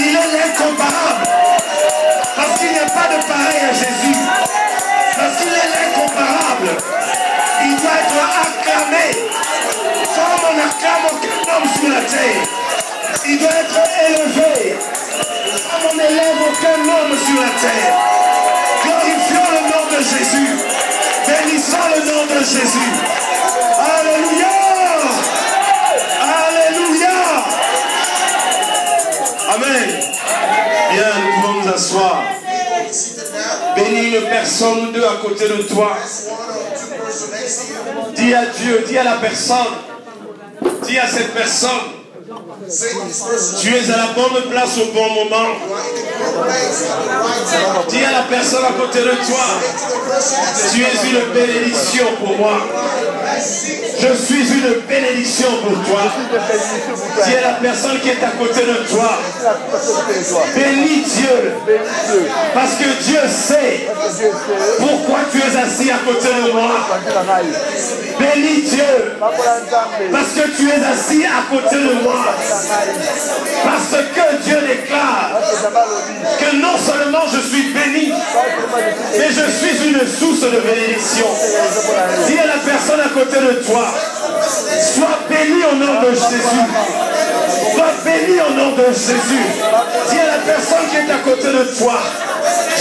Il est l'incomparable. Parce qu'il n'y a pas de pareil à Jésus. Parce qu'il est l'incomparable. Il doit être acclamé. Comme on n'acclame aucun homme sur la terre. Il doit être élevé. Comme on n'élève aucun homme sur la terre. Glorifions le nom de Jésus. Bénissons le nom de Jésus. Alléluia. Alléluia. Amen. Bien, nous pouvons nous asseoir. Bénis une personne ou deux à côté de toi. Dis à Dieu, dis à la personne, dis à cette personne, tu es à la bonne place au bon moment. Dis à la personne à côté de toi, tu es une bénédiction pour moi. Je suis une bénédiction pour toi. Dis à la personne qui est à côté de toi, bénis Dieu. Parce que Dieu sait pourquoi tu es assis à côté de moi. Bénis Dieu. Parce que tu es assis à côté de moi. Parce que Dieu déclare que non seulement je suis béni, mais je suis une source de bénédiction. Dis à la personne à côté de toi, sois béni au nom de Jésus. Sois béni au nom de Jésus. Dis à la personne qui est à côté de toi,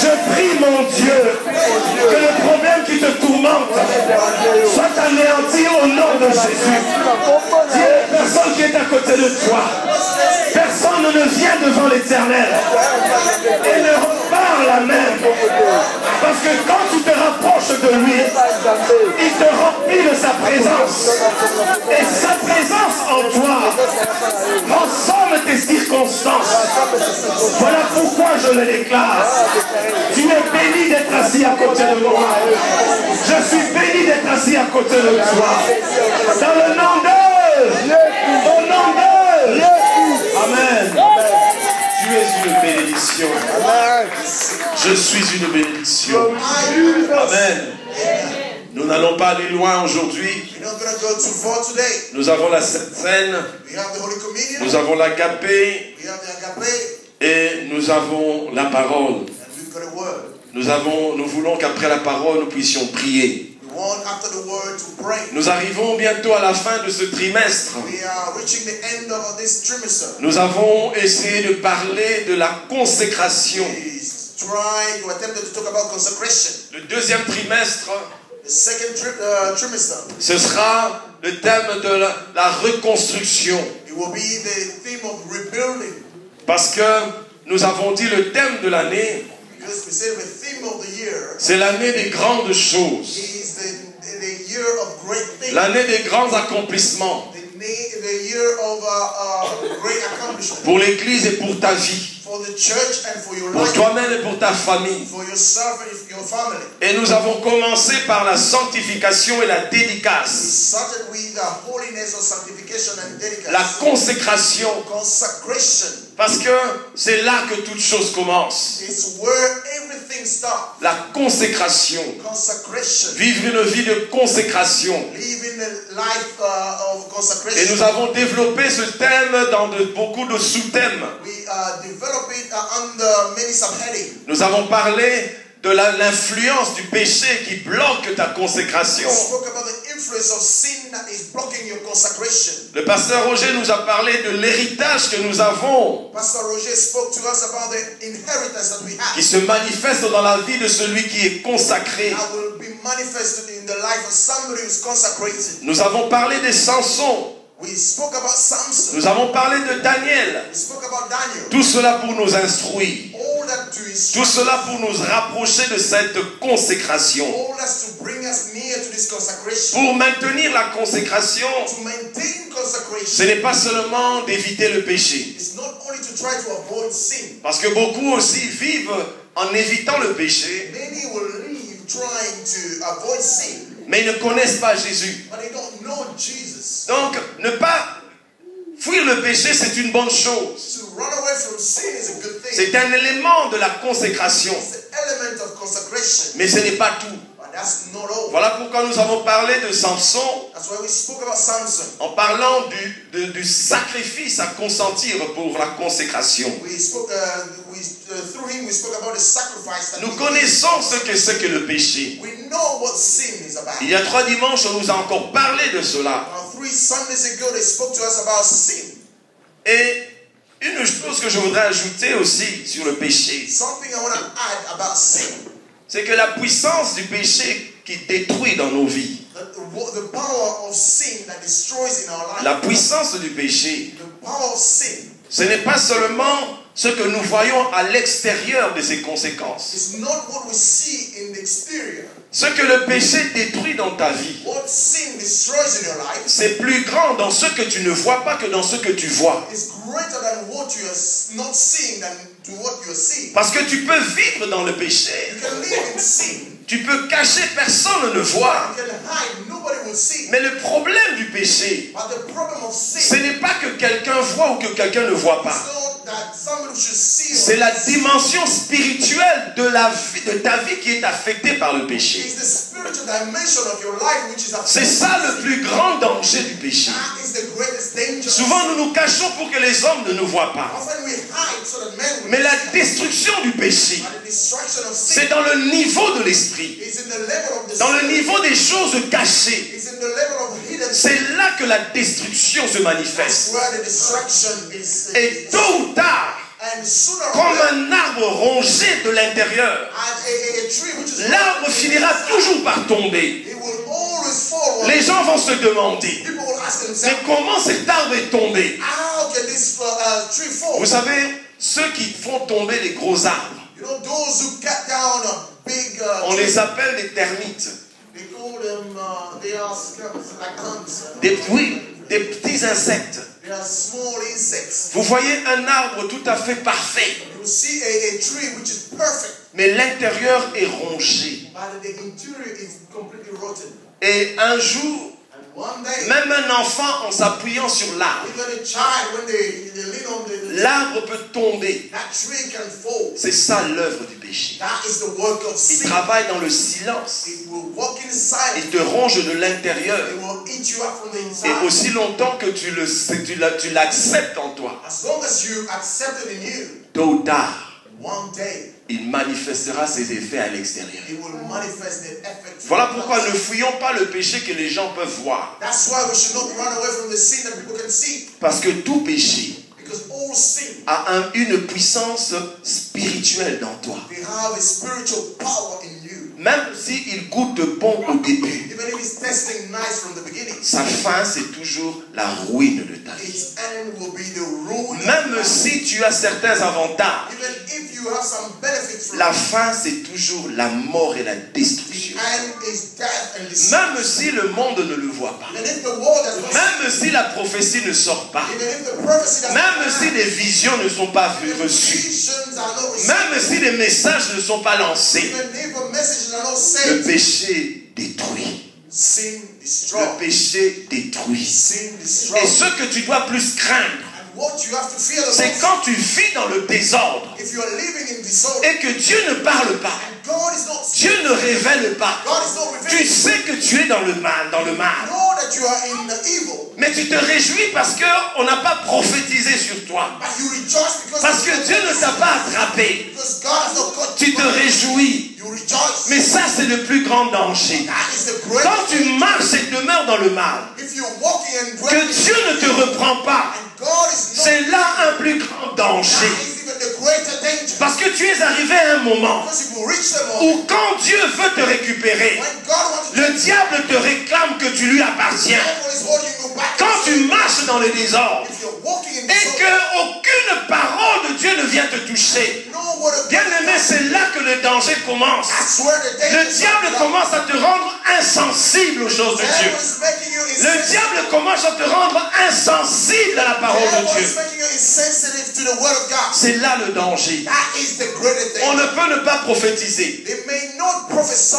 je prie mon Dieu que le problème qui te tourmente soit anéanti au nom de Jésus. Dis à la personne qui est à côté de toi, personne ne vient devant l'Éternel et ne repart la même. Parce que quand tu te rapproches de lui, il te remplit de sa présence. Et sa présence en toi transforme tes circonstances. Voilà pourquoi je le déclare. Tu es béni d'être assis à côté de moi. Je suis béni d'être assis à côté de toi. Dans le nom de... Au nom de... Amen. Tu es une bénédiction. Je suis une bénédiction. Amen. Nous n'allons pas aller loin aujourd'hui. Nous avons la Sainte Seine. Nous avons l'agapé. Et nous avons la parole. Nous voulons qu'après la parole, nous puissions prier. Nous arrivons bientôt à la fin de ce trimestre. Nous avons essayé de parler de la consécration. Le deuxième trimestre, ce sera le thème de la reconstruction. Parce que nous avons dit le thème de l'année, c'est l'année des grandes choses. L'année des grands accomplissements. Pour l'Église et pour ta vie. Pour toi-même et pour ta famille. Et nous avons commencé par la sanctification et la dédicace. La consécration. Parce que c'est là que toute chose commence. La consécration. Vivre une vie de consécration. Et nous avons développé ce thème dans beaucoup de sous-thèmes. Nous avons parlé de l'influence du péché qui bloque ta consécration. Le pasteur Roger nous a parlé de l'héritage que nous avons, qui se manifeste dans la vie de celui qui est consacré. Nous avons parlé des Samson. Nous avons parlé de Daniel. Tout cela pour nous instruire. Tout cela pour nous rapprocher de cette consécration. Pour maintenir la consécration, ce n'est pas seulement d'éviter le péché. Parce que beaucoup aussi vivent en évitant le péché, mais ils ne connaissent pas Jésus. Donc, ne pas fuir le péché, c'est une bonne chose. C'est un élément de la consécration. Mais ce n'est pas tout. Voilà pourquoi nous avons parlé de Samson. That's why we spoke about Samson. En parlant du sacrifice à consentir pour la consécration. We spoke, through him we spoke about the sacrifice that Nous connaissons ce que c'est que le péché. we know what sin is about. Il y a 3 dimanches, on nous a encore parlé de cela. 3 Sundays ago they spoke to us about sin. Et une chose que je voudrais ajouter aussi sur le péché, Something I want to add about sin. c'est que la puissance du péché qui détruit dans nos vies, The power of sin that destroys in our life. la puissance du péché, The power of sin ce n'est pas seulement ce que nous voyons à l'extérieur de ses conséquences. is not what we see in the exterior. Ce que le péché détruit dans ta vie, What sin destroys in your life c'est plus grand dans ce que tu ne vois pas que dans ce que tu vois. is greater than what you are not seeing than to what you are seeing. Parce que tu peux vivre dans le péché. You can live in sin. Tu peux cacher, personne ne voit. You can hide, nobody will see. Mais le problème du péché, But the problem of ce sin n'est pas que quelqu'un voit ou que quelqu'un ne voit is pas. not that somebody should see. C'est la dimension spirituelle de la vie, de ta vie qui est affectée par le péché. It's the spiritual dimension of your life which is C'est affected. ça le plus grand danger du péché. That is the greatest danger. Souvent nous nous cachons pour que les hommes ne nous voient pas. Often we hide so that men will Mais la see. destruction du péché, But the destruction of sin c'est dans le niveau de l'esprit, is in the level of the dans le spirit. niveau des choses cachées. It's in the level of hidden sin. C'est là que la destruction se That's manifeste. where the destruction is. Et tôt ou tard, And sooner or comme later, un arbre rongé de l'intérieur, and a tree which is l'arbre finira toujours par tomber. it will always fall. Les gens vont se demander, People will ask mais themselves, comment cet arbre est tombé? how can this tree fall? Vous savez, ceux qui font tomber les gros arbres, You know, those who cut down a big on tree, les appelle des termites. they call them, they are scabs, like ants. Oui, des petits insectes. They are small insects. Vous voyez un arbre tout à fait parfait, You see a tree which is perfect, mais l'intérieur est rongé. but the interior is completely rotten. Et un jour, And one day, même un enfant en s'appuyant sur l'arbre, even a child, when they lean on the l'arbre peut tomber. that tree can fall. C'est ça l'œuvre du péché. That is the work of Il sin. travaille dans le silence. It will walk inside. Il te ronge de l'intérieur. It will eat you up from the Et inside. aussi longtemps que tu l'acceptes en toi, As long as you accept it in you, tôt ou tard, one day il manifestera ses effets à l'extérieur. it will manifest the effect. Voilà pourquoi ne fouillons pas le péché que les gens peuvent voir. That's why we should not run away from the sin that people can see. Parce que tout péché Because all sin, a une puissance spirituelle dans toi. they have a spiritual power in you. Même s'il goûte bon au début, Even if it's tasting nice from the beginning, sa fin c'est toujours la ruine de ta vie. its end will be the ruin. Même si tu as certains avantages, Even if you have some benefits from la it, fin c'est toujours la mort et la destruction. the end is death and destruction. Même si le monde ne le voit pas, Even if the world has not seen, même si la prophétie ne sort pas, even if the prophecy does not même si les visions ne sont pas reçues, visions are not received, même si les messages ne sont pas lancés, even if a message are not le sent, péché détruit. sin destroy. Le péché détruit. Sin destroy. Et ce que tu dois plus craindre, And what you have to fear the c'est most, quand tu vis dans le désordre if you are living in disorder, et que Dieu ne parle pas, and God is not Dieu ne révèle pas. God is not Tu revealing. sais que tu es dans le mal, Know that you are in the evil, mais tu te réjouis parce qu'on n'a pas prophétisé sur toi. but you rejoice because Parce que Dieu ne t'a pas attrapé. because God has not got Tu te réjouis. you rejoice. Mais ça, c'est le plus grand danger. That is the great Quand tu marches et demeures dans le mal, if you're walking and que dwelling, Dieu ne te reprend pas, and God is not, c'est là un plus grand danger. that is even the greater danger. Parce que tu es arrivé à un moment Because if you reach the moment où quand Dieu veut te récupérer, when God wants to, le diable te réclame que tu lui appartiens. devil is holding you back. Quand tu marches dans le désordre If you're walking in et disorder, qu'aucune parole de Dieu ne vient te toucher, no word of bien aimé, c'est là que le danger commence. that's where the danger Le diable commence à te rendre insensible aux choses de Dieu. devil is making you Le insensitive. diable commence à te rendre insensible à la parole de Devil Dieu. is making you insensitive to the word of God. C'est là le danger. That is the greater On danger. ne peut ne pas prophétiser, They may not prophesy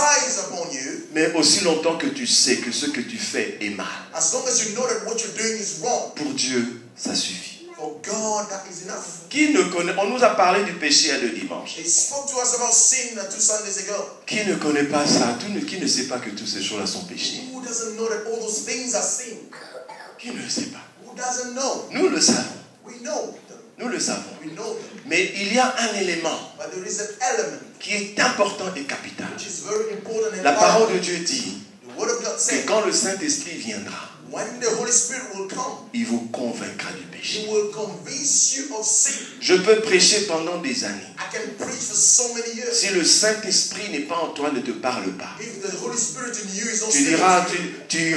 upon you mais aussi longtemps que tu sais que ce que tu fais est mal. as long as you know that what you're doing is wrong. Pour Dieu, ça suffit. For God, that is enough. Qui ne connaît, on nous a parlé du péché à le dimanche. He spoke to us about sin 2 Sundays ago. Qui ne connaît pas ça? Qui ne sait pas que toutes ces choses-là sont péchées? Who doesn't know that all those things are sin? Qui ne le sait pas? Who doesn't know? Nous le savons. We know them. Nous le savons. We know them. Mais il y a un élément But there is an element qui est important et capital. which is very important and La parole powerful. de Dieu dit The word of God que says, quand le Saint-Esprit viendra, when the Holy Spirit will come, il vous convaincra du péché. He will convince you of sin. Je peux prêcher pendant des années. I can preach for so many years. Si le Saint-Esprit n'est pas en toi, ne te parle pas. If the Holy Spirit in you is not Tu diras,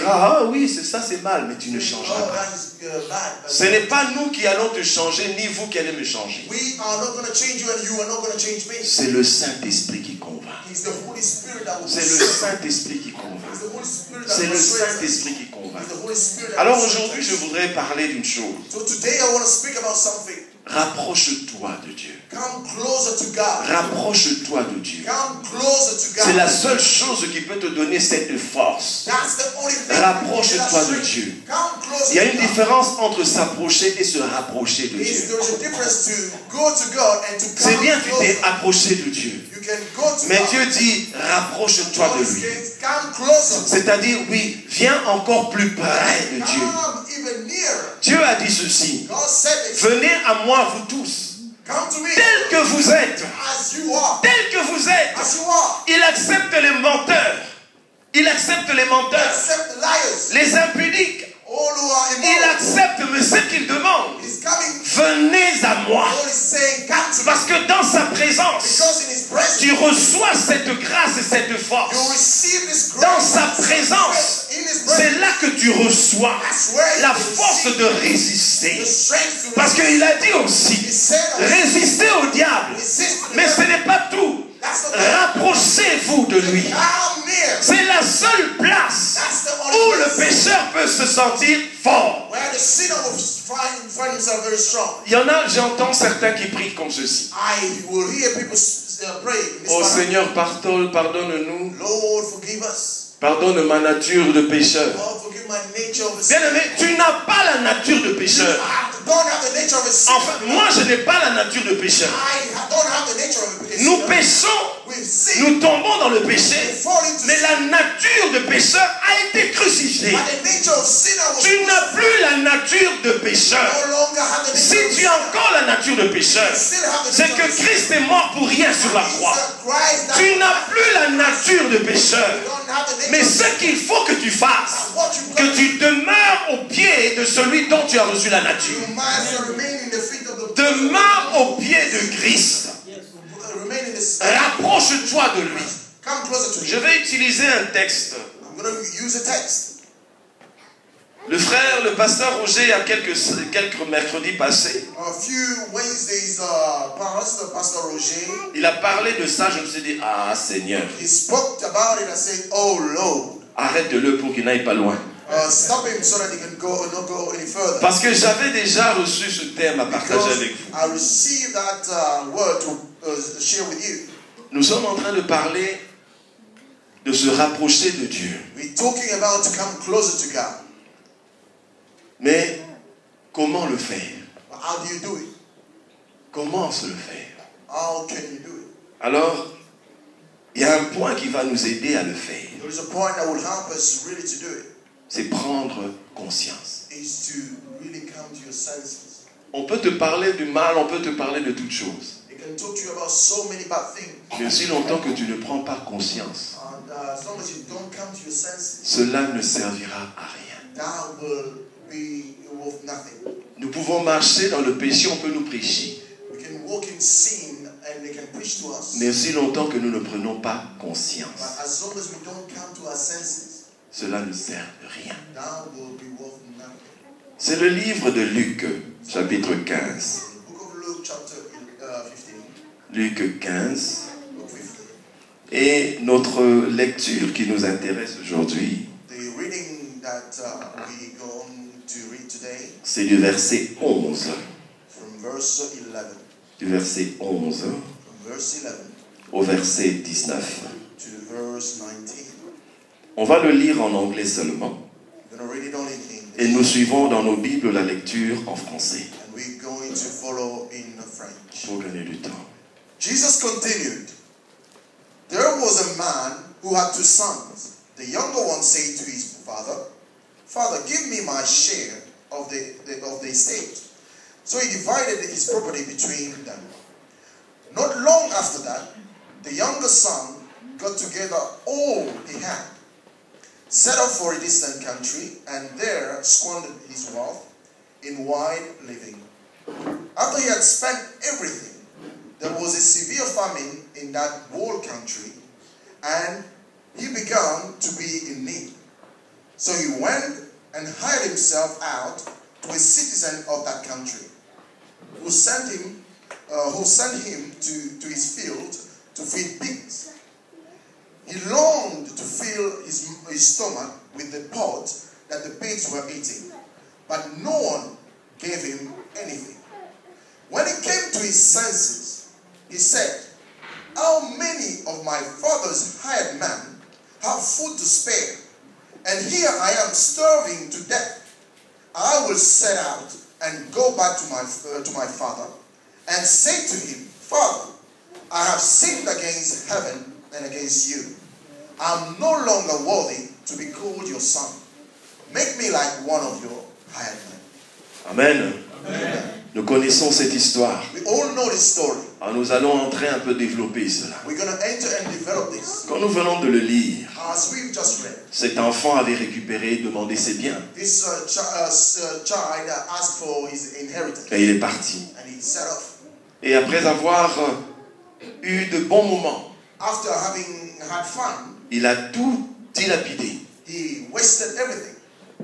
ah oui, c'est ça, c'est mal, mais tu ne changeras oh, pas. that is bad. Ce n'est pas nous qui allons te changer, ni vous qui allez me changer. We are not going to change you and you are not going to change me. C'est le Saint-Esprit qui convainc. It's the Holy Spirit that will C'est le Saint-Esprit qui convainc. It's the Holy Spirit that C'est le persuades us. Saint-Esprit qui convainc. It's the Holy Spirit that Alors persuades aujourd'hui, us. je voudrais parler d'une chose. So today I want to speak about something. Rapproche-toi de Dieu. Come closer to God. Rapproche-toi de Dieu. Come closer to God. C'est la seule chose qui peut te donner cette force. That's the only thing. Rapproche-toi de Dieu. Come closer Il y a to une God. différence entre s'approcher et se rapprocher de Dieu. There is a difference to go to God and to C'est come bien, tu t'es closer. approché de Dieu. You can go to Mais God. Dieu dit, rapproche-toi de lui. Come closer. C'est-à-dire, oui, viens encore plus près de Dieu. Come even nearer. Dieu a dit ceci. God said it. Venez à moi, vous tous, Come to me tels que vous êtes. as you are. Tels que vous êtes. As you are. Il accepte les menteurs. Il accepte les menteurs. Accept the liars. Les impudiques. All who are Il immoral. accepte, mais ce qu'il demande. He's coming. Venez à moi. God is saying, come to me. Parce que dans sa présence, Because in His presence, tu reçois cette grâce et cette you force. receive this grace. Dans sa présence, In His c'est presence, là que tu reçois that's where la you force receive de the résister. strength to Parce resist. qu'il a dit He aussi, said, résistez au diable. resist the Mais ce devil. n'est pas tout. That's the Rapprochez-vous de lui. Come near. C'est la seule place That's the où only le place pécheur peut se sentir fort. where the sinner will find himself very strong. Il y en a, j'entends certains qui prient comme ceci. I will hear people pray in this Oh manner. Seigneur, pardonne-nous. Lord, forgive us. Pardonne ma nature de pécheur. Lord, forgive my nature of a sinner. Bien-aimé, tu n'as pas la nature de pécheur. I don't have the nature of a sinner. Enfin, moi je n'ai pas la nature de pécheur. I don't have the nature of a Nous sinner. péchons, We've sinned. nous tombons dans le péché, We fall into mais sin. la nature de pécheur a été crucifiée. But the nature of sinner was Tu n'as plus la nature de pécheur. no longer have the Si nature of tu as encore la nature de pécheur, still have the c'est nature que of sin. Christ est mort pour rien sur la croix. Christ that Tu n'as plus la nature de pécheur. don't have the nature Mais of ce qu'il faut que tu fasses, what you que tu demeures au pied de celui dont tu as reçu la nature. You must remain in the feet of the Demeure au pied de Christ. remain in the Rapproche-toi de lui. Come closer to Je me. vais utiliser un texte. I'm going to use a text. Le frère, le pasteur Roger, il y a quelques mercredis passés, A few Wednesdays Pastor Roger, il a parlé de ça. Je me suis dit, ah Seigneur, he spoke about it and said, oh Lord, arrête-le pour qu'il n'aille pas loin. stop him so that he can not go any further. Parce que j'avais déjà reçu ce thème à partager Because avec vous. I received that word to share with you. Nous sommes en train de parler de se rapprocher de Dieu. We're talking about to come closer to God. Mais comment le faire? But how do you do it? Comment se le faire? How can you do it? Alors, il y a un point qui va nous aider à le faire. There is a point that will help us really to do it. C'est prendre conscience. Is to really come to your senses. On peut te parler du mal, on peut te parler de toutes choses. They can talk to you about so many bad things. Mais aussi longtemps que tu ne prends pas conscience, And as long as you don't come to your senses, cela ne servira à rien. that will be worth nothing. Nous pouvons marcher dans le péché, on peut nous prêcher. We can walk in sin and they can preach to us. Mais aussi longtemps que nous ne prenons pas But conscience, as long as we don't come to our senses, cela ne sert à rien. that will be worth nothing. C'est le livre de Luc, chapitre 15. The book of Luke, chapter 15. Luc 15. Luke 15. Et notre lecture qui nous intéresse aujourd'hui, The reading that we're going to read today, c'est du verset 11. from verse 11. Du verset 11 From verse 11 au verset 19. to verse 19. On va le lire en anglais seulement. We're going to read it only in Et English. nous suivons dans nos Bibles la lecture en français. And we're to follow in French. pour gagner du temps. Jesus continued, there was a man who had 2 sons. The younger one said to his father, Father, give me my share of the estate. So he divided his property between them. Not long after that, the younger son got together all he had, set off for a distant country, and there squandered his wealth in wide living. After he had spent everything, there was a severe famine in that whole country, and he began to be in need. So he went and hired himself out to a citizen of that country, who sent him to his field to feed pigs. He longed to fill his stomach with the pods that the pigs were eating, but no one gave him anything. When he came to his senses, he said, how many of my father's hired men have food to spare, and here I am starving to death? I will set out and go back to my father and say to him, Father, I have sinned against heaven and against you. I am no longer worthy to be called your son. Make me like one of your hired men. Amen. Amen. Nous connaissons cette histoire. We all know this story. Alors nous allons entrer un peu développer cela. We're going to enter and develop this. Quand nous venons de le lire, As we've just read, cet enfant avait récupéré, demandé ses biens. this child asked for his inheritance, Et il est parti. and he set off. Et après avoir eu de bons moments, After having had fun, il a tout dilapidé. he wasted everything.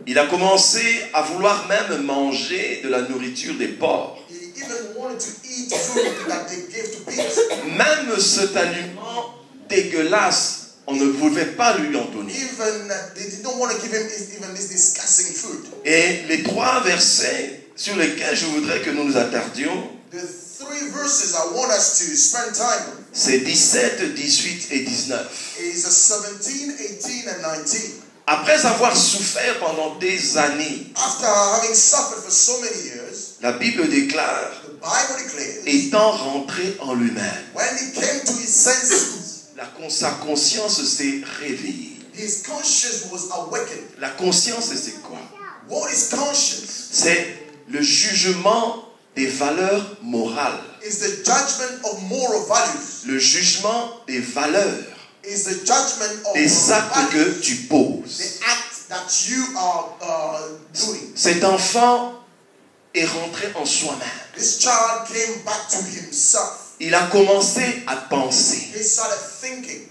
Il a commencé à vouloir même manger de la nourriture des porcs. He even wanted to eat food that they gave to pigs. Même cet aliment dégueulasse, on ne pouvait pas lui en donner. Even they didn't want to give him even this disgusting food. Et les 3 versets sur lesquels je voudrais que nous nous attardions, The 3 verses I want us to spend time on c'est 17, 18 et 19. is 17, 18, and 19. Après avoir souffert pendant des années, After having suffered for so many years, la Bible déclare, the Bible declares, étant rentré en lui-même, when he came to his senses, sa conscience s'est réveillée. his conscience was awakened. La conscience, c'est quoi? What is conscience? C'est le jugement des valeurs morales. Is the judgment of moral values. Le jugement des valeurs, Is the judgment of des moral actes values. que tu poses. The act that you are doing. Cet enfant est rentré en soi-même. This child came back to himself. Il a commencé à penser. He started thinking.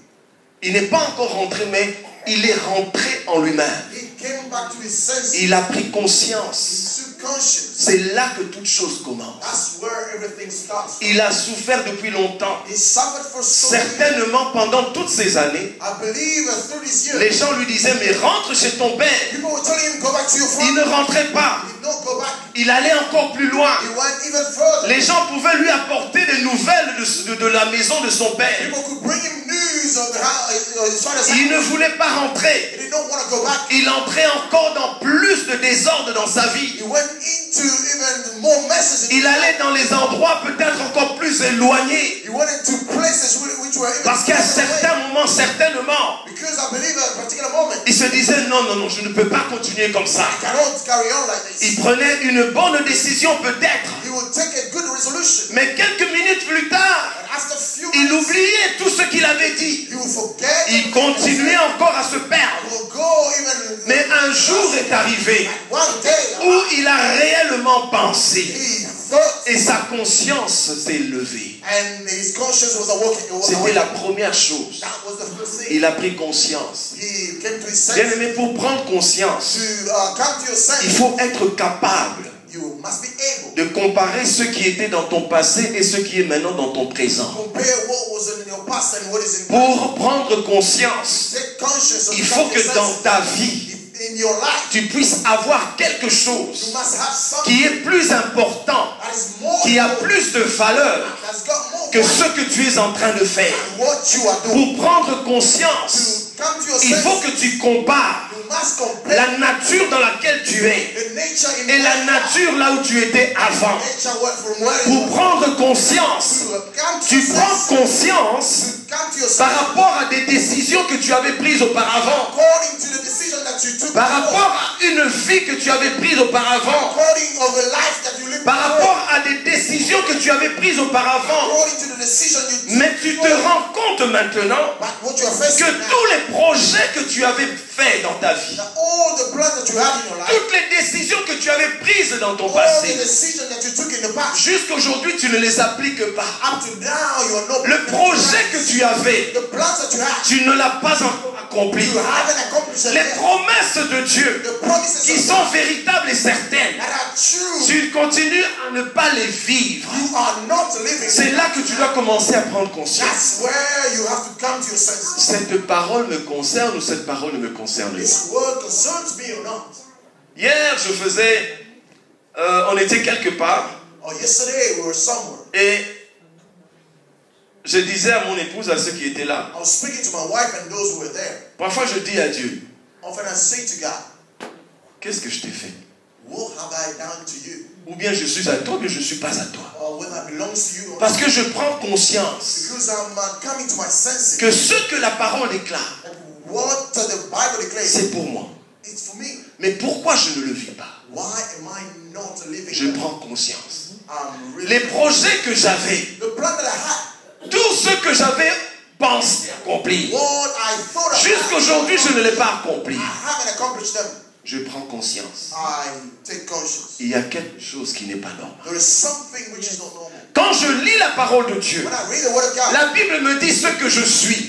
Il n'est pas encore rentré, mais il est rentré en lui-même. He came back to his senses. Il a pris He conscience. took conscience. C'est là que toute chose commence. That's where everything starts. Il a souffert depuis longtemps. He suffered for so many years. Certainement pendant toutes ces années, I believe through this year, les gens lui disaient, mais rentre chez ton père. people were telling him, go back to your Il father. ne rentrait pas. He did not go back. Il allait encore plus loin. He went even further. Les gens pouvaient lui apporter des nouvelles de la maison de son père. People could bring him news of the house, his father's Il ne house. voulait pas rentrer. He did not want to go back. Il entrait encore dans plus de désordre dans sa vie. He went into even more messes. Il allait dans les endroits peut-être encore plus éloignés. He went into places which were even Parce qu'à further away. certains moments, certainement, Because I believe at a particular moment, il se disait non, non, non, je ne peux pas continuer comme ça. I cannot carry on like this. Il prenait une bonne décision peut-être. He would take a good resolution. Mais quelques minutes plus tard, And after a few il minutes, oubliait tout ce qu'il avait dit. he would forget. Il continuait encore à se perdre. He will go even. Mais un jour est arrivé One day, où il a réellement pensé. he thought, Et sa conscience s'est levée. and his conscience was awoken. C'était la première chose. That was the first thing. Il a pris conscience. He came to his Bien senses. aimé, pour prendre conscience, To come to your il senses, faut être capable you must be able de comparer ce qui était dans ton passé et ce qui est maintenant dans ton présent. to compare what was in your past and what is in Pour prendre conscience, Take conscience of il faut que dans senses. ta vie, In your life, tu puisses avoir quelque you chose must have something qui est plus important, that is more qui a important, plus de valeur that's got more que value ce que tu es en train de faire. than what you are doing. Pour prendre conscience, To come to your il faut senses, que tu compares you la nature dans laquelle tu es et la nature là où tu étais avant. Pour prendre conscience, tu prends conscience par rapport à des décisions que tu avais prises auparavant, par rapport à une vie que tu avais prise auparavant, par rapport à des décisions que tu avais prises auparavant. Mais tu te rends compte maintenant que tous les projets que tu avais faits dans ta vie, toutes les décisions que tu avais prises dans ton passé, jusqu'à aujourd'hui tu ne les appliques pas. Le projet que tu avais, tu ne l'as pas encore accompli. Les promesses de Dieu qui sont véritables et certaines, tu continues à ne pas les vivre. C'est là que tu dois commencer à prendre conscience. Cette parole me concerne ou cette parole ne me concerne pas. Hier, je faisais, on était quelque part et je disais à mon épouse, à ceux qui étaient là, parfois je dis à Dieu, qu'est-ce que je t'ai fait? Ou bien je suis à toi, ou bien je ne suis pas à toi. Parce que je prends conscience que ce que la parole déclare, c'est pour moi. Mais pourquoi je ne le vis pas? Je prends conscience. Les projets que j'avais, tout ce que j'avais pensé accomplir, jusqu'à aujourd'hui je ne l'ai pas accompli. Je prends conscience. Il y a quelque chose qui n'est pas normal. Quand je lis la parole de Dieu, la Bible me dit ce que je suis.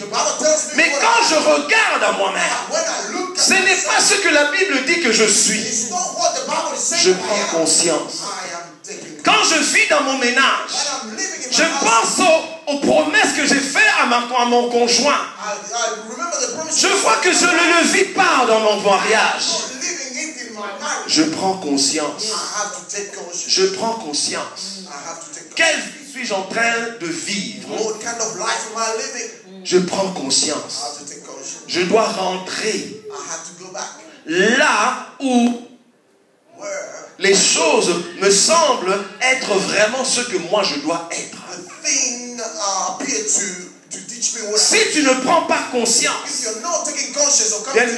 Mais quand je regarde à moi-même, ce n'est pas ce que la Bible dit que je suis. Je prends conscience. Quand je vis dans mon ménage, je pense aux promesses que j'ai faites à mon conjoint. Je vois que je ne le vis pas dans mon mariage. Je prends conscience. Je prends conscience. Quelle vie suis-je en train de vivre? Je prends conscience. Je dois rentrer là où les choses me semblent être vraiment ce que moi je dois être. Si tu ne prends pas conscience,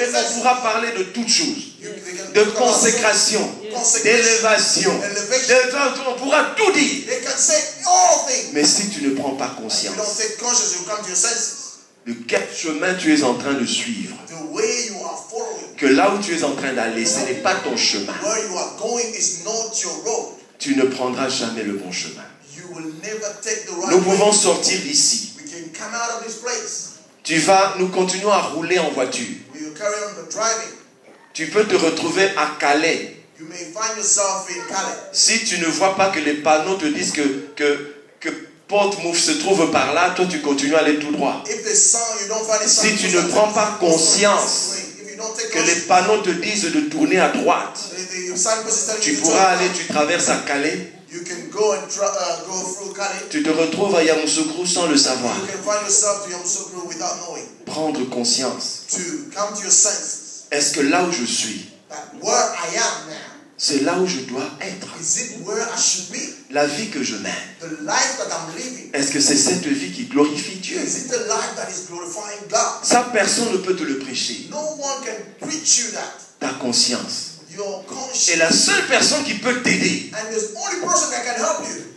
on pourra parler de toutes choses, de consécration, d'élévation, on pourra tout dire. Mais si tu ne prends pas conscience, de quel chemin tu es en train de suivre, que là où tu es en train d'aller, ce n'est pas ton chemin, tu ne prendras jamais le bon chemin. Nous pouvons sortir d'ici. Nous continuons à rouler en voiture. Tu peux te retrouver à Calais. Si tu ne vois pas que les panneaux te disent que Portsmouth se trouve par là, toi tu continues à aller tout droit. Si tu ne prends pas conscience que les panneaux te disent de tourner à droite, tu pourras aller, tu traverses à Calais. Tu te retrouves à Yamoussoukro sans le savoir. Prendre conscience. Est-ce que là où je suis, c'est là où je dois être? La vie que je mène, est-ce que c'est cette vie qui glorifie Dieu? Ça, personne ne peut te le prêcher. Ta conscience. Et la seule personne qui peut t'aider,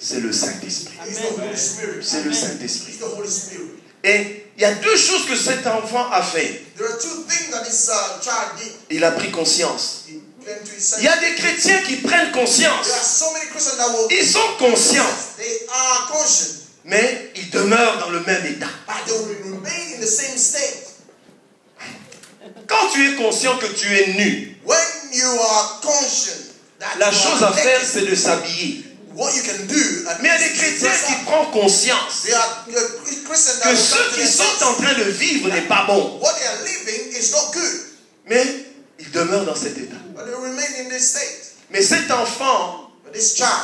c'est le Saint-Esprit. C'est le Saint-Esprit. Et il y a deux choses que cet enfant a fait. Il a pris conscience. Il y a des chrétiens qui prennent conscience. Ils sont conscients. Mais ils demeurent dans le même état. Quand tu es conscient que tu es nu, la chose à faire, c'est de s'habiller. Mais il y a des chrétiens qui prennent conscience que ce qu'ils sont en train de vivre n'est pas bon. Mais ils demeurent dans cet état. Mais cet enfant,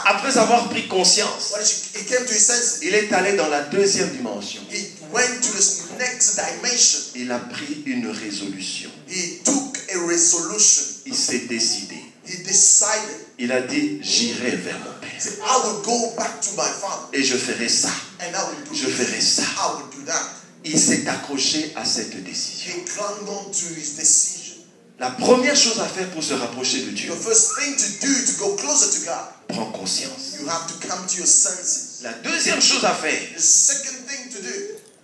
après avoir pris conscience, il est allé dans la deuxième dimension. went to the next dimension. Il a pris une résolution. He took a resolution. Il s'est décidé. He decided. Il a dit, j'irai vers mon Père. He said, I will go back to my father. Et je ferai ça. And I will do Je ferai ça. I will do that. Il s'est accroché à cette décision. He clung on to his decision. La première chose à faire pour se rapprocher de Dieu, The first thing to do to go closer to God, prends conscience. you have to come to your senses. La deuxième chose à faire, The second thing to do,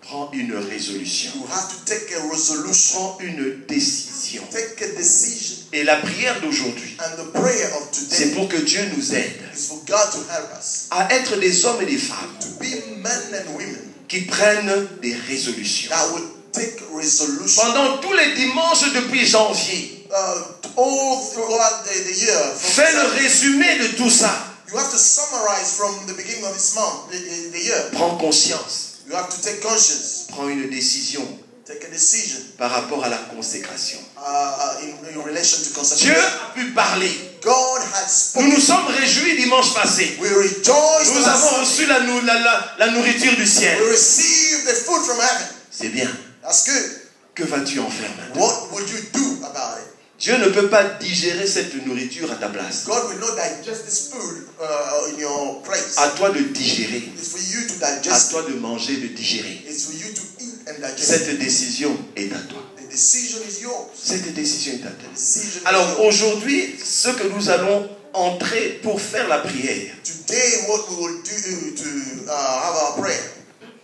prends une résolution. you have to take a resolution. Prends une décision. Take a decision. Et la prière d'aujourd'hui, And the prayer of c'est today pour que Dieu nous aide is for God to help us à être des hommes et des femmes to be men and women qui prennent des résolutions. that will take resolution. Pendant tous les dimanches depuis janvier, All throughout the year. fais le résumé de tout ça. You have to summarize from the beginning of this month, the year. Prends conscience. You have to take conscience. Prends une décision Take a decision par rapport à la consécration. in relation to Dieu consecration. a pu parler. God had Nous spoken. nous sommes réjouis dimanche passé. We rejoiced. Nous avons reçu la nourriture du ciel. We received the food from heaven. C'est bien. That's good. Que vas-tu en faire maintenant? What would you do about it? Dieu ne peut pas digérer cette nourriture à ta place. God will not digest this food in your place. À toi de digérer. It's for you to À digest. toi de manger, de digérer. It's for you to eat and digest. Cette décision est à toi. The decision is yours. Cette décision est à toi. The decision is Alors yours. aujourd'hui, ce que nous allons entrer pour faire la prière, Today, what we will do to have our prayer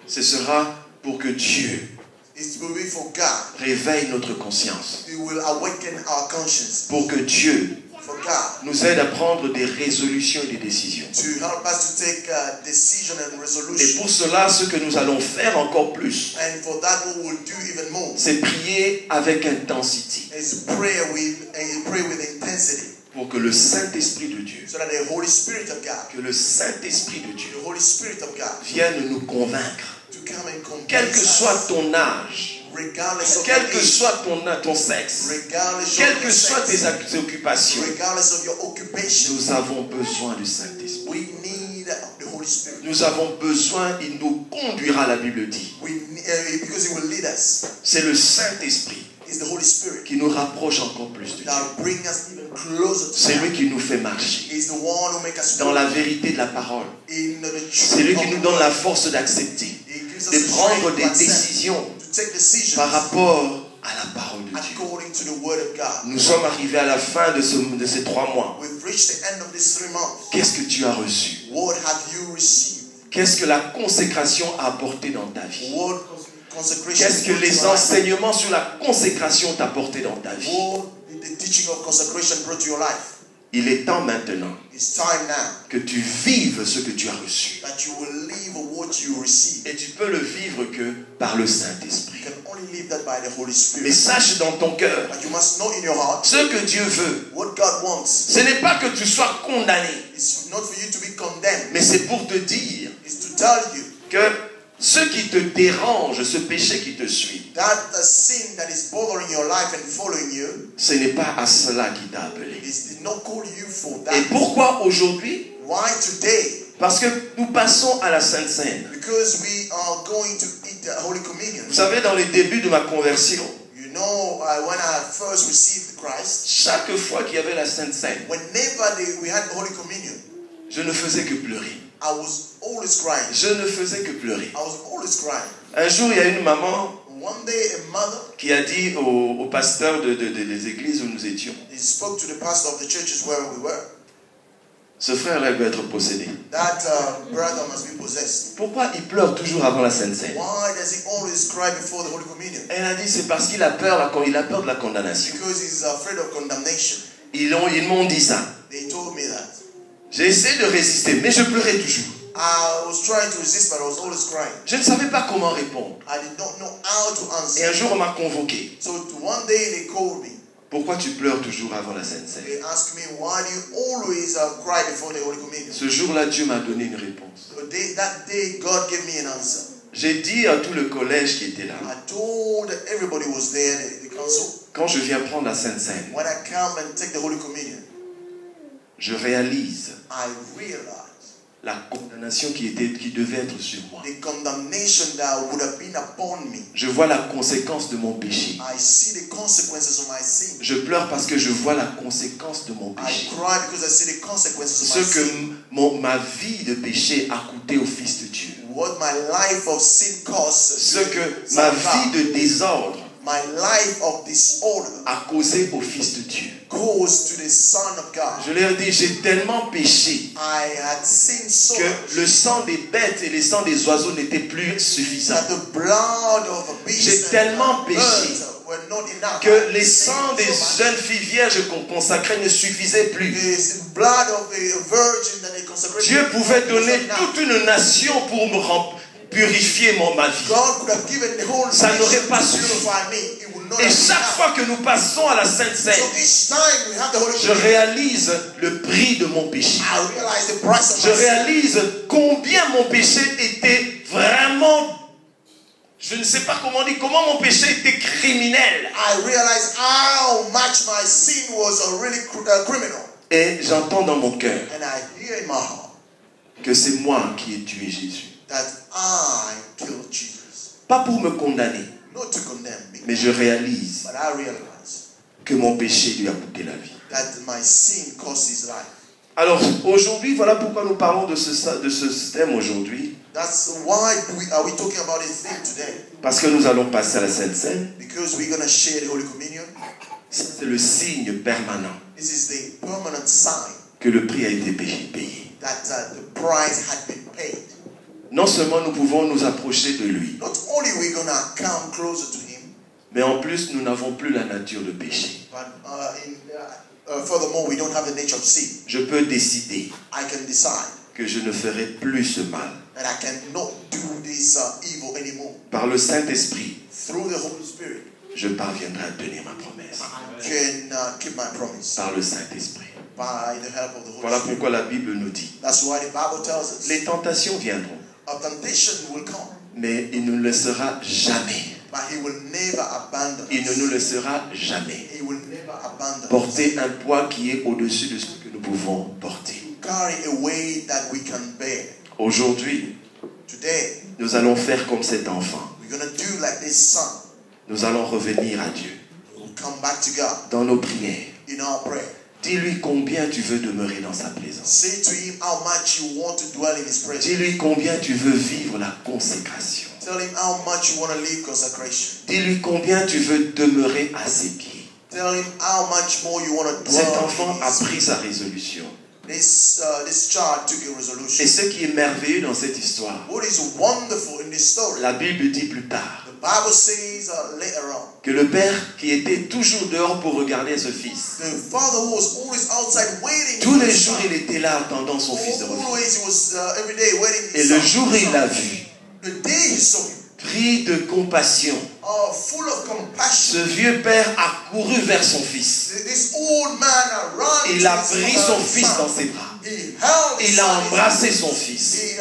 ce sera pour que Dieu is to be for God. réveille notre conscience. He will awaken our conscience. Pour que Dieu For God nous aide à prendre des résolutions et des décisions. to help us to take a decision and Et resolution. pour cela, ce que nous allons faire encore plus, And for that, what we'll do even more c'est prier avec intensité is pray with intensity, pour que le Saint-Esprit de Dieu, so that the Holy Spirit of God, que le Saint-Esprit de Dieu the Holy Spirit of God, vienne nous convaincre, to come and quel que convince soit us, ton âge, regardless of quel your que age, soit ton sexe, regardless quelles of que your soient sex, tes occupations, regardless of your occupation, nous avons besoin du Saint-Esprit. we need the Holy Spirit. Nous avons besoin, il nous conduira, la Bible dit. Because He will lead us. C'est le Saint-Esprit It's the Holy Spirit qui nous rapproche encore plus de Dieu. that will bring us even closer to C'est God. lui qui nous fait marcher He's the one who makes us dans la vérité de la parole. in the C'est lui truth qui of nous the donne word. la force d'accepter, He gives us de the prendre strength des to accept, décisions to take decisions par rapport à la parole de Dieu. according to the word of God. Nous sommes arrivés à la fin de ces 3 mois. We've reached the end of these 3 months. Qu'est-ce que tu as reçu? What have you received? Qu'est-ce que la consécration a apporté dans ta vie? What consecration? Qu'est-ce que brought to les your life? enseignements sur la consécration t'ont apporté dans ta vie? What did the teaching of consecration brought to your life? Il est temps maintenant It's time now que tu vives ce que tu as reçu. that you will live what you receive. Et tu peux le vivre que par le Saint-Esprit. You can only live that by the Holy Mais Spirit. sache dans ton cœur, But you must know in your heart ce que Dieu veut, what God wants. ce n'est pas que tu sois condamné, It's not for you to be condemned. mais c'est pour te dire It's to tell you que ce qui te dérange, ce péché qui te suit, that the sin that is bothering your life and following you ce n'est pas à cela qu'il t'a appelé. did not call you for Et that. pourquoi aujourd'hui? Why today? Parce que nous passons à la Sainte Seine. Because we are going to eat the Holy Communion. Vous savez, dans les débuts de ma conversion, You know, when I first received Christ, chaque fois qu'il y avait la Sainte Seine, whenever we had Holy Communion, je ne faisais que pleurer. I was always crying. Je ne faisais que pleurer. I was always crying. Un jour, il y a une maman One day, a mother, qui a dit au pasteur des églises où nous étions, he spoke to the pastor of the churches where we were. ce frère-là doit être possédé. That brother must be possessed. Pourquoi il pleure toujours avant la Sainte Seine? Why does he always cry before the Holy Communion? Elle a dit, c'est parce qu'il a peur, il a peur de la condamnation. Because he's afraid of condemnation. Ils m'ont dit ça. They told me that. J'ai essayé de résister, mais je pleurais toujours. I was trying to resist, but I was always crying. Je ne savais pas comment répondre. I did not know how to Et un answer. jour, on m'a convoqué. So one day they called me. Pourquoi tu pleures toujours avant la Sainte Seine? They asked me, why do you always cry before the Holy Communion? Ce jour-là, Dieu m'a donné une réponse. So that day, God gave me an answer. J'ai dit à tout le collège qui était là, I told everybody who was there, the council, quand je viens prendre la Sainte Seine, when I come and take the Holy Communion, je réalise I realized la condamnation qui devait être sur moi. The condemnation that would have been upon me. Je vois la conséquence de mon péché. I see the consequences of my sin. Je pleure parce que je vois la conséquence de mon I péché. cry because I see the consequences of Ce my que sin. ma vie de péché a coûté au Fils de Dieu. What my life of sin cost. Ce que ma vie de désordre my life of disorder a causé au Fils de Dieu. Goes to the Son of God. Je leur dis, j'ai tellement péché I had sinned so que le sang des bêtes et le sang des oiseaux n'était plus suffisant. that the blood of a beast J'ai tellement péché were not enough. que les sangs des jeunes filles vierges qu'on consacrait ne suffisaient plus. The blood of a virgin that they consecrated. Dieu pouvait donner toute une nation pour me purifier ma vie. God could have given the whole Ça n'aurait nation pas to suffi. purify me. It would not Et have chaque been fois que nous passons à la Sainte Seine, enough. So each time we have the Holy je Spirit, réalise le prix de mon péché. I realize the price of Je my sin. réalise combien mon péché était vraiment, je ne sais pas comment dire, comment mon péché était criminel. I realize how much my sin was a really criminal. Et j'entends dans mon cœur And I hear in my heart que c'est moi qui ai tué Jésus. that I killed Jesus. Pas pour me condamner, Not to condemn me, mais je réalise but I realize que mon péché lui a coûté la vie. that my sin cost his life. Alors aujourd'hui, voilà pourquoi nous parlons de ce thème aujourd'hui. That's why are we talking about this thing today? Parce que nous allons passer à la Sainte Seine. Because we're going to share the Holy Communion. C'est le signe permanent This is the permanent sign que le prix a été payé. that the price had been paid. Non seulement nous pouvons nous approcher de lui, Not only we're going to come closer to him, mais en plus nous n'avons plus la nature de péché. but furthermore, we don't have the nature of sin. Je peux décider I can decide que je ne ferai plus ce mal. that I cannot do this evil anymore. Par le Saint-Esprit, Through the Holy Spirit, je parviendrai à tenir ma promesse. I can keep my promise Par le Saint-Esprit. by the help of the Holy Voilà Spirit. pourquoi la Bible nous dit, That's why the Bible tells us les tentations viendront, a temptation will come, mais il ne nous laissera jamais. but he will never abandon Il ne us. nous laissera jamais He will never abandon us. porter un poids qui est au-dessus de ce que nous pouvons porter. Carry a weight that we can bear. Aujourd'hui, Today, nous allons faire comme cet enfant. we're going to do like this son. Nous allons revenir à Dieu We'll come back to God dans nos prières. in our prayer. Dis-lui combien tu veux demeurer dans sa présence. Say to him how much you want to dwell in his presence. Dis-lui combien tu veux vivre la consécration. Tell him how much you want to live consecration. Dis-lui combien tu veux demeurer à ses pieds. Tell him how much more you want to Cet dwell enfant in a his pris sa résolution. This child took a resolution. Et ce qui est merveilleux dans cette histoire, What is wonderful in this story, la Bible dit plus tard the Bible says later on, que le père qui était toujours dehors pour regarder ce fils, the father who was always outside waiting tous for les his jours son. il était là attendant son fils de revenir. Always he was every day waiting. Et le jour où il l'a vu, The day he saw him, pris de compassion, full of compassion, ce vieux père a couru vers son fils. this old man ran. Il a pris son fils dans ses bras. He held his Il a son. embrassé son fils. He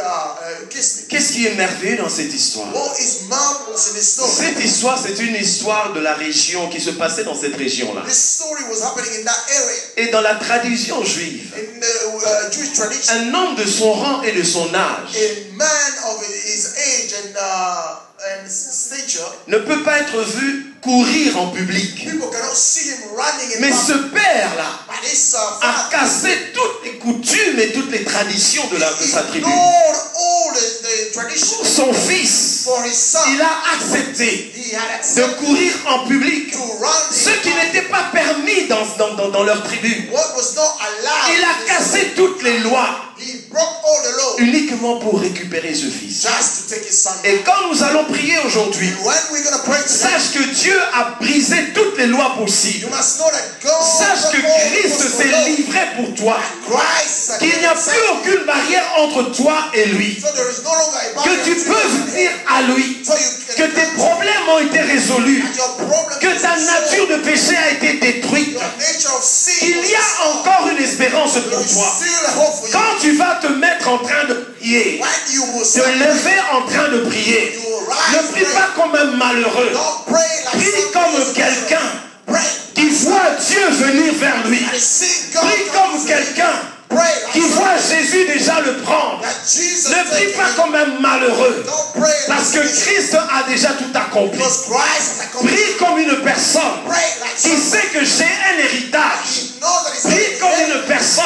kissed him. Qu'est-ce qui est merveilleux dans cette histoire? What is marvelous in this story? Cette histoire, c'est une histoire de la région qui se passait dans cette région-là. This story was happening in that area. Et dans la tradition juive, In the Jewish tradition, un homme de son rang et de son âge a man of his age and stature, ne peut pas être vu courir en public. people cannot see him running in Mais public. ce père-là But this a father cassé toutes les coutumes et toutes les traditions de sa tribu. ignored all the traditions Son fils, for his son. il a accepté He had de accepted courir en public, to run ce in qui public. n'était pas permis dans leur tribu. What was not allowed. Il a cassé toutes les lois He broke all the law uniquement pour récupérer ce fils. just to take his son. Et quand nous allons prier aujourd'hui, When we're going to pray today, sache que Dieu a brisé toutes les lois possibles. you must know that God Sache que broke all the Christ possible s'est law. livré pour toi. Christ Qu'il n'y a plus aucune barrière entre toi et lui. So there is no longer a barrier Que tu between peux you and venir him. à lui. So you Que can tes problèmes ont été résolus. and your problem Que is ta solved. nature de péché a été détruite. Your nature of sin Il y a encore une espérance there pour is toi. still a hope for you. Quand tu vas te mettre en train de prier, When you will te lever en train de prier, you will ne rise, prie pray. pas comme un malheureux. Don't pray like Prie some comme people. quelqu'un Pray. qui voit Dieu venir vers lui. And see God Prie come comme to quelqu'un you. Pray like qui some voit Jésus déjà le prendre. that prie pas comme un malheureux. Parce que Christ a déjà tout accompli. Prie comme une personne qui sait que j'ai un héritage. Prie comme une personne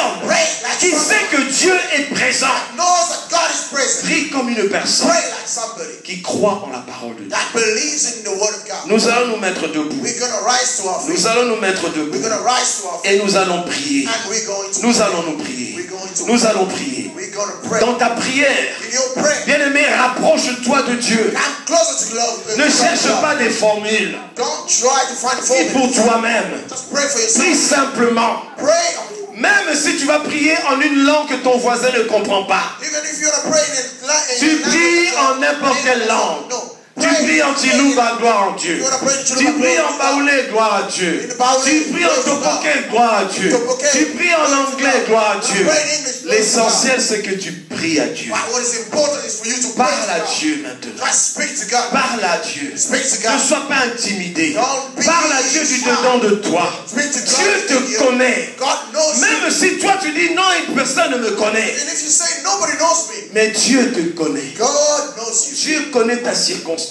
qui sait que Dieu est présent. Prie comme une personne qui croit en la parole de Dieu. Nous allons nous mettre debout. Nous allons nous mettre debout. Et nous allons prier. Nous allons nous prier. Nous allons prier. Dans ta prière, bien-aimé, rapproche-toi de Dieu. Ne cherche pas des formules. Prie pour toi-même. Prie simplement. Même si tu vas prier en une langue que ton voisin ne comprend pas. Tu pries en n'importe quelle langue. Tu pries en Tilouba, gloire à Dieu. Tu pries en Baoulé, gloire à Dieu. Tu pries en Topoké, gloire à Dieu. Tu pries en anglais, gloire à Dieu. L'essentiel, c'est que tu pries à Dieu. Parle à Dieu maintenant. Parle à Dieu. Ne sois pas intimidé. Parle à Dieu du dedans de toi. Dieu te connaît. Même si toi tu dis non, une personne ne me connaît. Mais Dieu te connaît. Dieu connaît ta circonstance.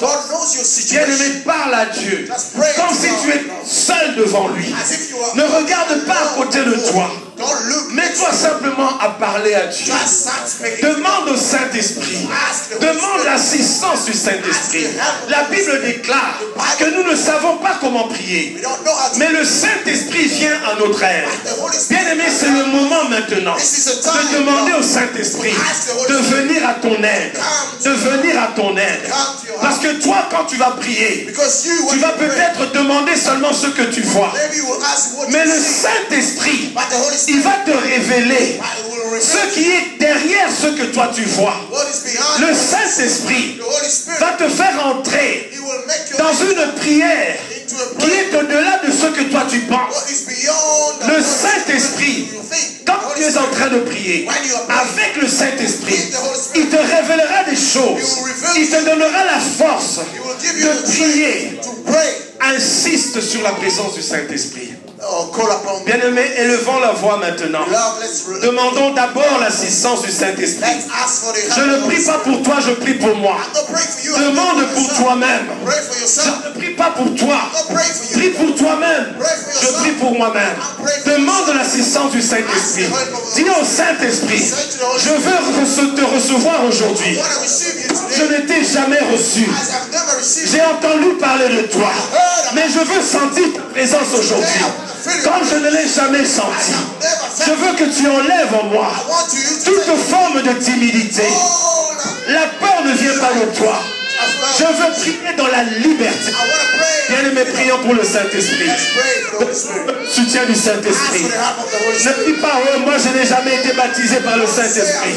Bien-aimé, parle à Dieu comme si tu es seul devant lui. Ne regarde pas à côté de toi. Mets-toi simplement à parler à Dieu. Demande au Saint-Esprit. Demande l'assistance du Saint-Esprit. La Bible déclare que nous ne savons pas comment prier. Mais le Saint-Esprit vient à notre aide. Bien-aimé, c'est le moment maintenant de demander au Saint-Esprit de venir à ton aide. De venir à ton aide. Parce que toi, quand tu vas prier, tu vas peut-être demander seulement ce que tu vois. Mais le Saint-Esprit, il va te révéler ce qui est derrière ce que toi tu vois. Le Saint-Esprit va te faire entrer dans une prière qui est au-delà de ce que toi tu penses. Le Saint-Esprit, quand tu es en train de prier, avec le Saint-Esprit, il te révélera des choses. Il te donnera la force de prier. Insiste sur la présence du Saint-Esprit. Bien-aimé, élevons la voix maintenant. Demandons d'abord l'assistance du Saint-Esprit. Je ne prie pas pour toi, je prie pour moi. Demande pour toi-même. Je ne prie pas pour toi. Prie pour toi-même. Je prie pour moi-même. Demande l'assistance du Saint-Esprit. Dis au Saint-Esprit, je veux te recevoir aujourd'hui. Je ne t'ai jamais reçu. J'ai entendu parler de toi. Mais je veux sentir ta présence aujourd'hui. Comme je ne l'ai jamais senti. Je veux que tu enlèves en moi toute forme de timidité. La peur ne vient pas de toi. Je veux prier dans la liberté. Bien-aimés, prions pour le Saint-Esprit. Soutien du Saint-Esprit. Ne dis pas, oh, moi je n'ai jamais été baptisé par le Saint-Esprit.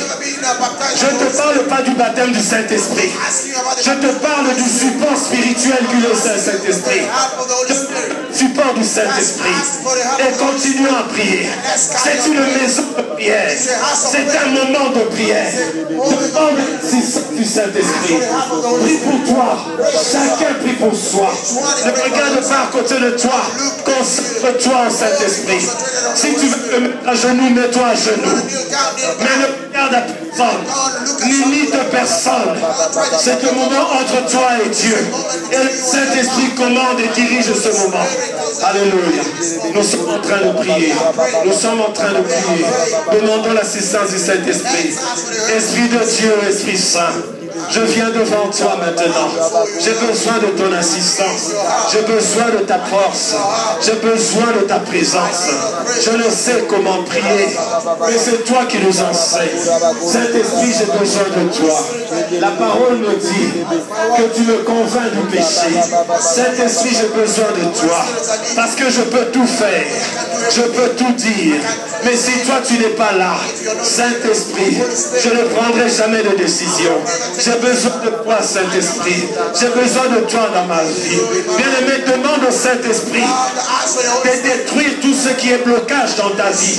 Je ne te parle pas du baptême du Saint-Esprit. Je te parle du support spirituel que le Saint-Esprit. Support du Saint-Esprit. Et continuons à prier. C'est une maison de prière. C'est un moment de prière. Demande du Saint-Esprit. Prie pour toi. Chacun prie pour soi. Ne regarde pas à côté de toi. Concentre-toi au Saint-Esprit. Si tu veux te mettre à genoux, mets-toi à genoux. Mais ne regarde à personne. N'imite personne. C'est le moment entre toi et Dieu. Et le Saint-Esprit commande et dirige ce moment. Alléluia. Nous sommes en train de prier. Nous sommes en train de prier. Demandons l'assistance du Saint-Esprit. Esprit de Dieu, Esprit Saint. Je viens devant toi maintenant. J'ai besoin de ton assistance. J'ai besoin de ta force. J'ai besoin de ta présence. Je ne sais comment prier, mais c'est toi qui nous enseignes. Saint-Esprit, j'ai besoin de toi. La parole me dit que tu me convaincs du péché. Saint-Esprit, j'ai besoin de toi. Parce que je peux tout faire. Je peux tout dire. Mais si toi tu n'es pas là, Saint-Esprit, je ne prendrai jamais de décision. J'ai besoin de toi, Saint-Esprit. J'ai besoin de toi dans ma vie. Bien-aimé, demande au Saint-Esprit de détruire tout ce qui est blocage dans ta vie.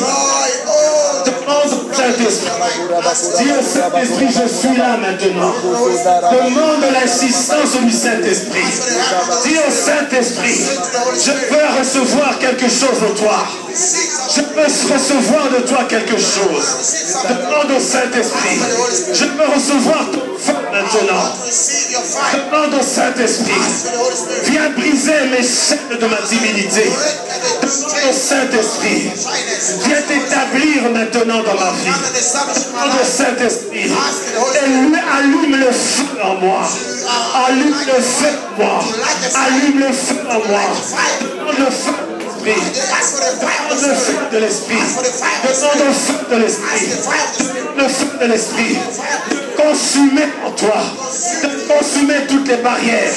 Demande au Saint-Esprit. Dis au Saint-Esprit, je suis là maintenant. Demande l'assistance du Saint-Esprit. Dis au Saint-Esprit, je veux recevoir quelque chose de toi. Je veux recevoir de toi quelque chose. Demande au Saint-Esprit. Je veux recevoir ton feu maintenant. Demande au Saint-Esprit. Viens briser mes chaînes de ma timidité. Demande au Saint-Esprit. Viens t'établir maintenant dans ma vie. Demande au Saint-Esprit. Et allume le feu en moi. Allume le feu en moi. Allume le feu en moi. Demande le feu. Demande le feu de l'esprit. Demande le feu de l'esprit. Le feu de l'esprit. De consumer en toi. De consumer toutes les barrières.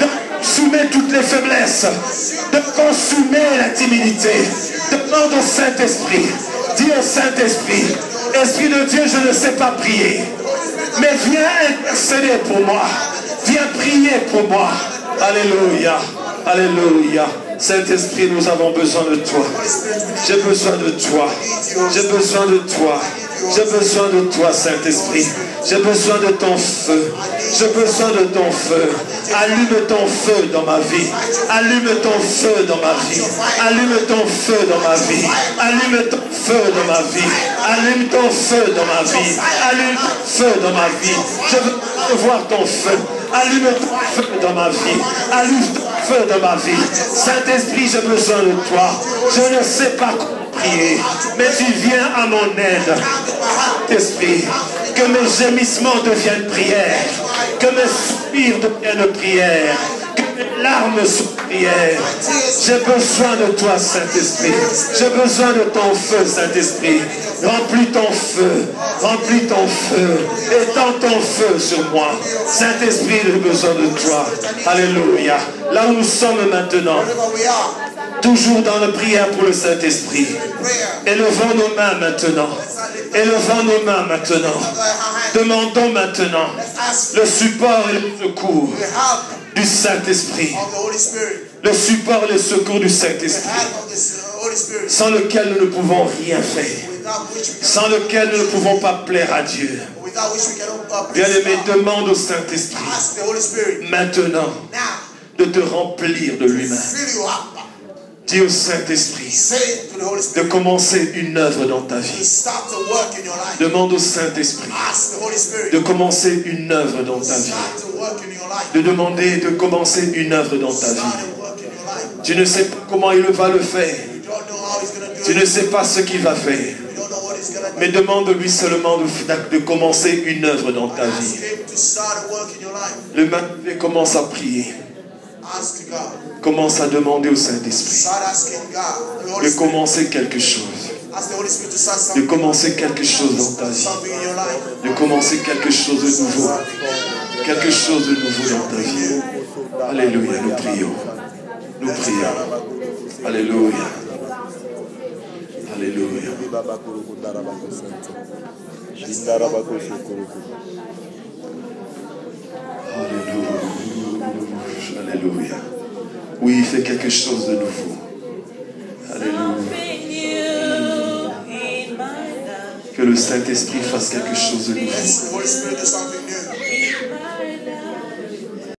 De consumer toutes les faiblesses. De consumer la timidité. Demande au Saint-Esprit. Dis au Saint-Esprit. Esprit de Dieu, je ne sais pas prier. Mais viens intercéder pour moi. Viens prier pour moi. Alléluia. Alléluia. Saint-Esprit, nous avons besoin de toi. J'ai besoin de toi. J'ai besoin de toi. J'ai besoin de toi, Saint-Esprit. J'ai besoin de ton feu. J'ai besoin de ton feu. Allume ton feu dans ma vie. Allume ton feu dans ma vie. Allume ton feu dans ma vie. Allume ton feu dans ma vie. Allume ton feu dans ma vie. Allume ton feu dans ma vie. Je veux voir ton feu. Allume ton feu dans ma vie. Allume ton feu dans ma vie. Saint-Esprit, j'ai besoin de toi. Je ne sais pas comment prier, mais tu viens à mon aide. Esprit, que mes gémissements deviennent prière, que mes soupirs deviennent prière, que mes larmes soient prière. J'ai besoin de toi, Saint-Esprit. J'ai besoin de ton feu, Saint-Esprit. Remplis ton feu, remplis ton feu, étends ton feu sur moi. Saint-Esprit, j'ai besoin de toi. Alléluia. Là où nous sommes maintenant, toujours dans la prière pour le Saint-Esprit. Élevons nos mains maintenant. Élevons nos mains maintenant. Demandons maintenant le support et le secours du Saint-Esprit. Le support et le secours du Saint-Esprit. Sans lequel nous ne pouvons rien faire. Sans lequel nous ne pouvons pas plaire à Dieu. Bien-aimé, demande au Saint-Esprit maintenant de te remplir de lui-même. Dis au Saint-Esprit de commencer une œuvre dans ta vie. Demande au Saint-Esprit de commencer une œuvre dans ta vie. De demander de commencer une œuvre dans ta vie. Tu ne sais pas comment il va le faire. Tu ne sais pas ce qu'il va faire. Mais demande-lui seulement de commencer une œuvre dans ta vie. Le matin, commence à prier. Commence à demander au Saint-Esprit de commencer quelque chose. De commencer quelque chose dans ta vie. De commencer quelque chose de nouveau. Quelque chose de nouveau dans ta vie. Alléluia, nous prions. Nous prions. Alléluia. Alléluia. Alléluia. Oui, il fait quelque chose de nouveau. Alléluia. Que le Saint-Esprit fasse quelque chose de nouveau.